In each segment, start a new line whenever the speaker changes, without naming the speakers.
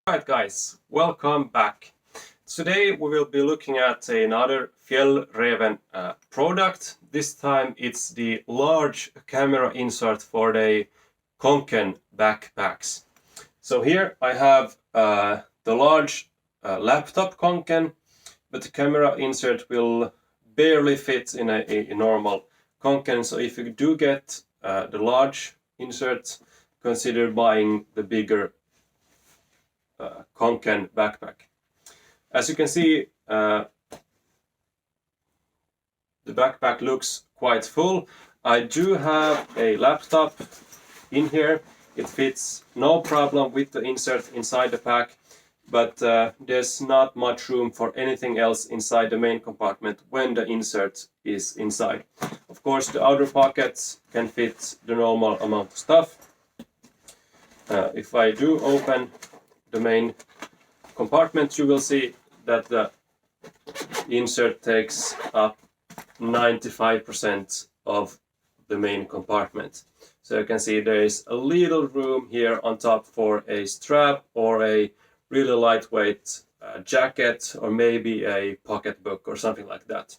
Alright guys, welcome back. Today we will be looking at another Fjällräven product. This time it's the large camera insert for the Kånken backpacks. So here I have the large laptop Kånken, but the camera insert will barely fit in a normal Kånken. So if you do get the large insert, consider buying the bigger Kånken backpack. As you can see, the backpack looks quite full. I do have a laptop in here. It fits no problem with the insert inside the pack, but there's not much room for anything else inside the main compartment when the insert is inside. Of course, the outer pockets can fit the normal amount of stuff. If I do open the main compartment, you will see that the insert takes up 95% of the main compartment. So you can see there is a little room here on top for a strap or a really lightweight jacket or maybe a pocketbook or something like that.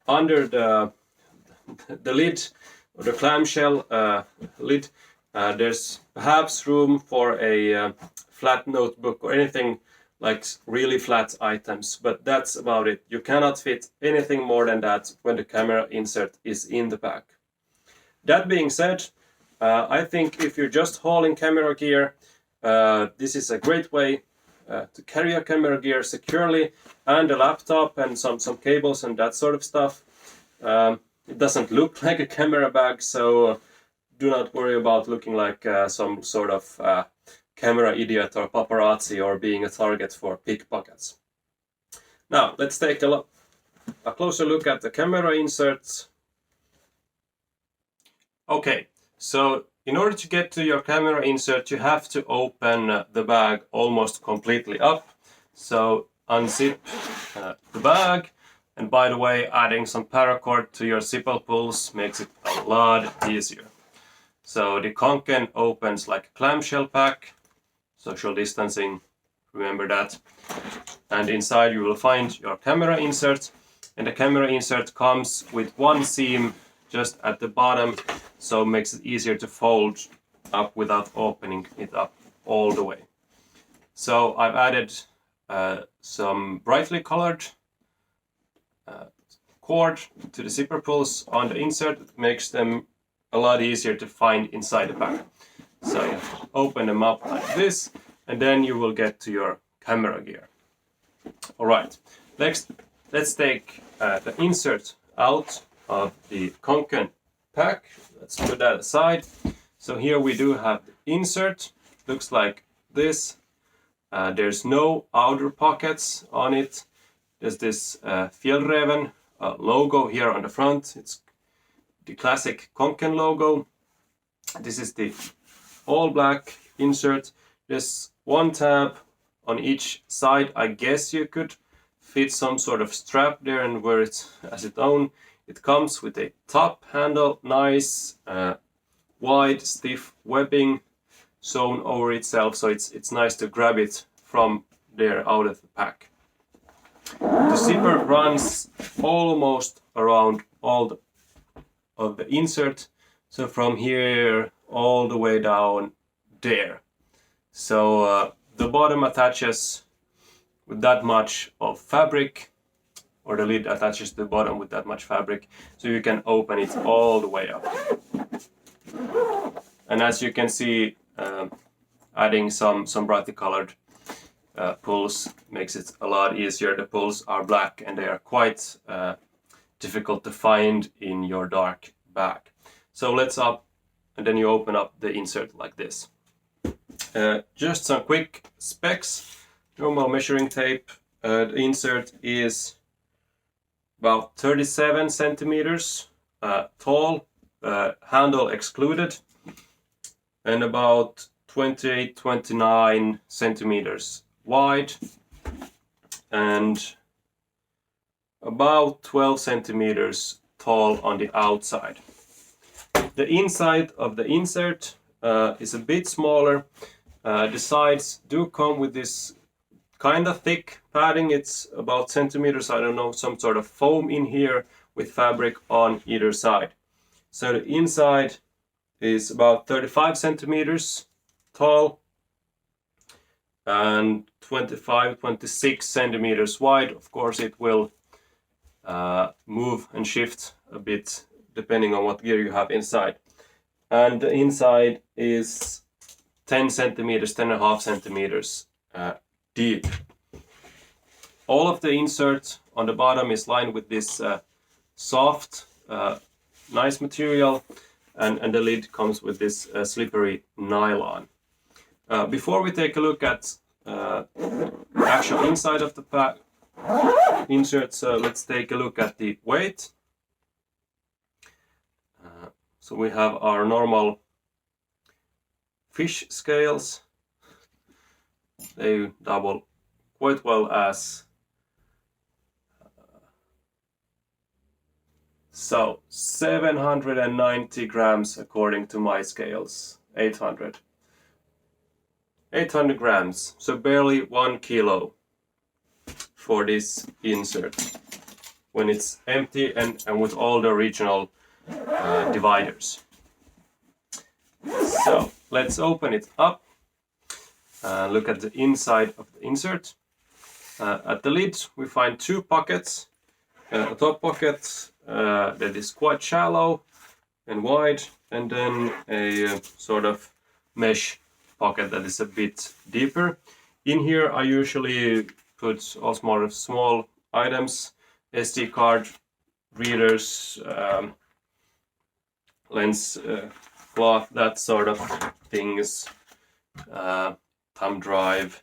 Under the lid or the clamshell lid, there's perhaps room for a flat notebook or anything like really flat items, but that's about it. You cannot fit anything more than that when the camera insert is in the pack. That being said, I think if you're just hauling camera gear, this is a great way to carry your camera gear securely, and a laptop and some cables and that sort of stuff. It doesn't look like a camera bag, so do not worry about looking like some sort of camera idiot or paparazzi or being a target for pickpockets. Now let's take a closer look at the camera inserts. Okay, so in order to get to your camera insert, you have to open the bag almost completely up. So unzip the bag, and by the way, adding some paracord to your zipper pulls makes it a lot easier. So the Kånken opens like a clamshell pack, social distancing, remember that. And inside you will find your camera insert, and the camera insert comes with one seam just at the bottom, so it makes it easier to fold up without opening it up all the way. So I've added some brightly colored cord to the zipper pulls on the insert. It makes them a lot easier to find inside the pack. So you open them up like this, and then you will get to your camera gear. Alright, next let's take the insert out of the Kånken pack. Let's put that aside. So here we do have the insert. Looks like this. There's no outer pockets on it. There's this Fjällräven logo here on the front. It's the classic Kånken logo. This is the all black insert. There's one tab on each side. I guess you could fit some sort of strap there and wear it as its own. It comes with a top handle, nice wide stiff webbing sewn over itself, so it's nice to grab it from there out of the pack. The zipper runs almost around all of the insert, so from here all the way down there. So the bottom attaches with that much of fabric, or the lid attaches to the bottom with that much fabric, so you can open it all the way up. And as you can see, adding some brightly colored pulls makes it a lot easier. The pulls are black and they are quite difficult to find in your dark bag. So let's up, and then you open up the insert like this. Just some quick specs. Normal measuring tape. The insert is about 37 centimeters tall, handle excluded, and about 28-29 centimeters wide, and about 12 centimeters tall on the outside. The inside of the insert is a bit smaller. The sides do come with this kind of thick padding. It's about centimeters, I don't know, some sort of foam in here with fabric on either side. So the inside is about 35 centimeters tall and 26 centimeters wide. Of course, it will move and shift a bit depending on what gear you have inside. And the inside is 10 centimeters, 10.5 centimeters deep. All of the insert on the bottom is lined with this soft, nice material, and the lid comes with this slippery nylon. Before we take a look at the actual inside of the pack insert, let's take a look at the weight. So we have our normal fish scales. They double quite well as so 790 grams according to my scales. 800 grams, so barely 1 kilo for this insert when it's empty and with all the original dividers. So let's open it up and look at the inside of the insert. At the lid we find two pockets. A top pocket that is quite shallow and wide, and then a sort of mesh pocket that is a bit deeper. In here I usually put all small items, SD card readers, lens cloth, that sort of things, thumb drive,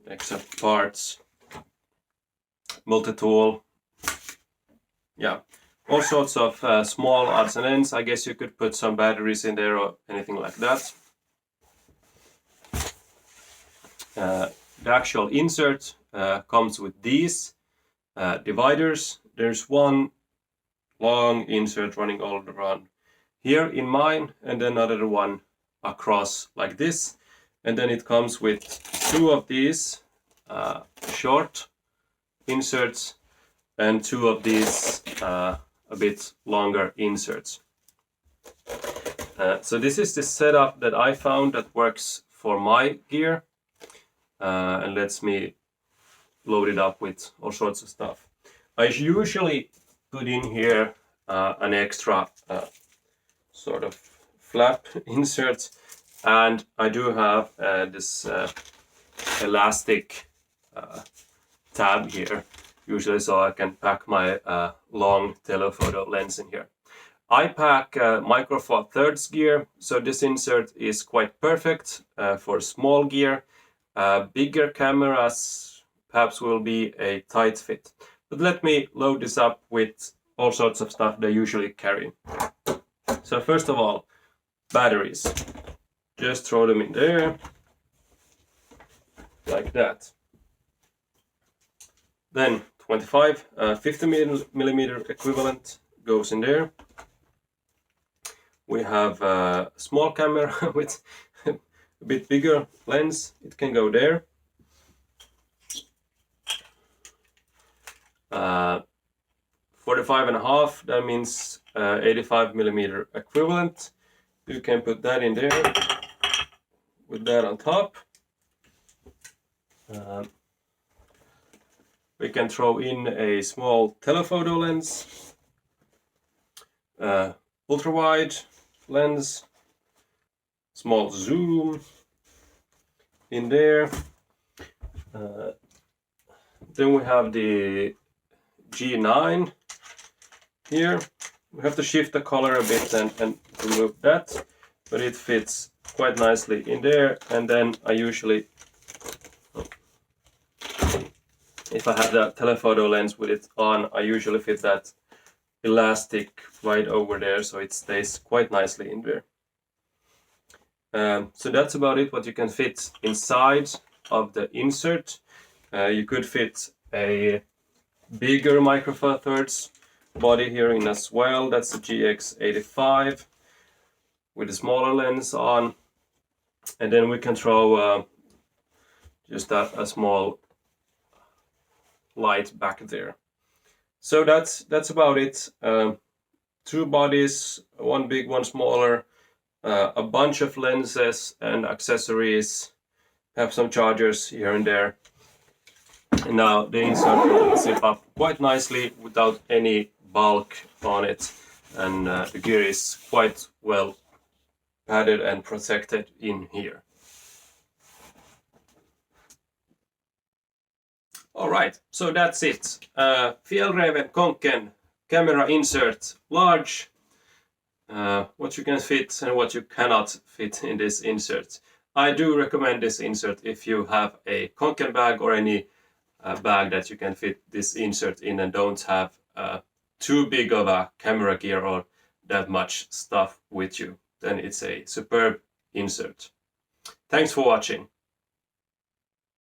extra parts, multi-tool, yeah, all sorts of small odds and ends. I guess you could put some batteries in there or anything like that. The actual insert comes with these dividers. There's one long insert running all around here in mine, and then another one across like this, and then it comes with two of these short inserts and two of these a bit longer inserts. So this is the setup that I found that works for my gear and lets me load it up with all sorts of stuff. I usually put in here an extra sort of flap insert, and I do have this elastic tab here, usually so I can pack my long telephoto lens in here. I pack Micro Four Thirds gear, so this insert is quite perfect for small gear. Bigger cameras perhaps will be a tight fit. But let me load this up with all sorts of stuff they usually carry. So first of all, batteries. Just throw them in there, like that. Then 50 millimeter equivalent goes in there. We have a small camera with a bit bigger lens. It can go there. 45.5, that means 85 millimeter equivalent. You can put that in there with that on top. We can throw in a small telephoto lens, ultra wide lens, small zoom in there. Then we have the G9 here. We have to shift the color a bit and remove that, but it fits quite nicely in there. And then I usually, if I have the telephoto lens with it on, I usually fit that elastic right over there, so it stays quite nicely in there. So that's about it, what you can fit inside of the insert. You could fit a bigger Micro Four Thirds body here in as well. That's the GX85 with a smaller lens on. And then we can throw just a small light back there. So that's about it. 2 bodies, one big, one smaller, a bunch of lenses and accessories, have some chargers here and there. And now the insert will zip up quite nicely without any bulk on it, and the gear is quite well padded and protected in here. Alright, so that's it. Fjällräven Kånken camera insert, large. What you can fit and what you cannot fit in this insert. I do recommend this insert if you have a Kånken bag or any bag that you can fit this insert in and don't have too big of a camera gear or that much stuff with you. Then it's a superb insert. Thanks for watching.